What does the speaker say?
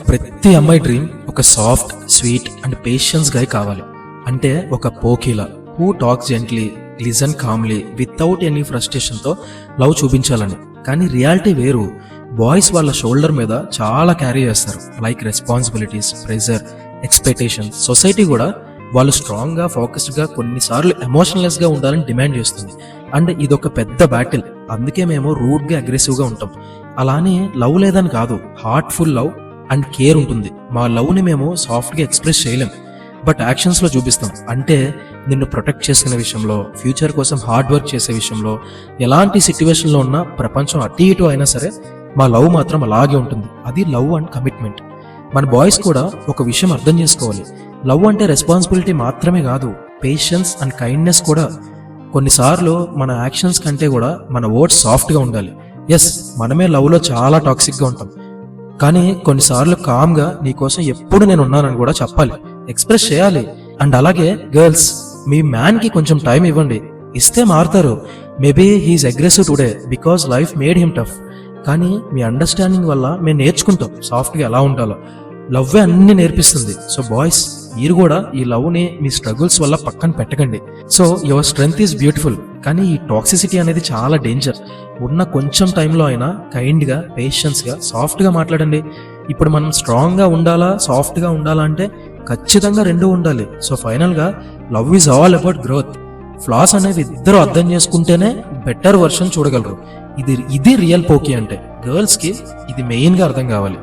ప్రతి అమ్మాయి డ్రీమ్ ఒక soft, sweet and patience guy కావాలి. అంటే ఒక పోకిలా who talks gently, listen calmly, without any frustration తో లవ్ చూపించాలని. కానీ రియాలిటీ వేరు. బాయ్స్ వాళ్ళ షోల్డర్ మీద చాలా క్యారీ చేస్తారు, like responsibilities, pressure, expectation. Society కూడా వాళ్ళు స్ట్రాంగ్ గా, ఫోకస్డ్ గా, కొన్నిసార్లు ఎమోషనలెస్ గా ఉండాలని డిమాండ్ చేస్తుంది. అండ్ ఇదొక పెద్ద బ్యాటిల్. అందుకే మేము రూడ్ గా, అగ్రెసివ్ గా ఉంటాం. అలానే లవ్ లేదని కాదు, హార్ట్ఫుల్ లవ్ అండ్ కేర్ ఉంటుంది. మా లవ్ ని మేము సాఫ్ట్ గా ఎక్స్ప్రెస్ చేయలేం, బట్ యాక్షన్స్ లో చూపిస్తాం. అంటే నిన్ను ప్రొటెక్ట్ చేసుకునే విషయంలో, ఫ్యూచర్ కోసం హార్డ్ వర్క్ చేసే విషయంలో, ఎలాంటి సిచ్యువేషన్ లో ఉన్నా, ప్రపంచం అటు ఇటు అయినా సరే మా లవ్ మాత్రం అలాగే ఉంటుంది. అది లవ్ అండ్ కమిట్మెంట్. మన బాయ్స్ కూడా ఒక విషయం అర్థం చేసుకోవాలి. లవ్ అంటే రెస్పాన్సిబిలిటీ మాత్రమే కాదు, పేషెన్స్ అండ్ కైండ్నెస్ కూడా. కొన్నిసార్లు మన యాక్షన్స్ కంటే కూడా మన వర్డ్స్ సాఫ్ట్ గా ఉండాలి. ఎస్, మనమే లవ్ లో చాలా టాక్సిక్ గా ఉంటాం, కానీ కొన్నిసార్లు కామ్ గా నీకోసం ఎప్పుడు నేను ఉన్నానని కూడా చెప్పాలి, ఎక్స్ప్రెస్ చేయాలి. అండ్ అలాగే గర్ల్స్, మీ మ్యాన్ కి కొంచెం టైం ఇవ్వండి, ఇస్తే మారుతారు. Maybe he is aggressive today because life made him tough, కానీ మీ అండర్స్టాండింగ్ వల్ల మేము నేర్చుకుంటాం సాఫ్ట్ గా ఎలా ఉండాలో. లవ్వే అన్ని నేర్పిస్తుంది. సో బాయ్స్, మీరు కూడా ఈ లవ్ ని మీ స్ట్రగుల్స్ వల్ల పక్కన పెట్టకండి. So your strength is beautiful, కానీ ఈ టాక్సిసిటీ అనేది చాలా డేంజర్. ఉన్న కొంచెం టైంలో అయినా కైండ్ గా, పేషెన్స్ గా, సాఫ్ట్ గా మాట్లాడండి. ఇప్పుడు మనం స్ట్రాంగ్ గా ఉండాలా, సాఫ్ట్ గా ఉండాలా అంటే ఖచ్చితంగా రెండూ ఉండాలి. సో ఫైనల్ గా love is all about growth. Floss అనేవి ఇద్దరు అర్థం చేసుకుంటేనే బెటర్ వర్షన్ చూడగలరు. ఇది రియల్ పోకీ అంటే. గర్ల్స్ కి ఇది మెయిన్ గా అర్థం కావాలి.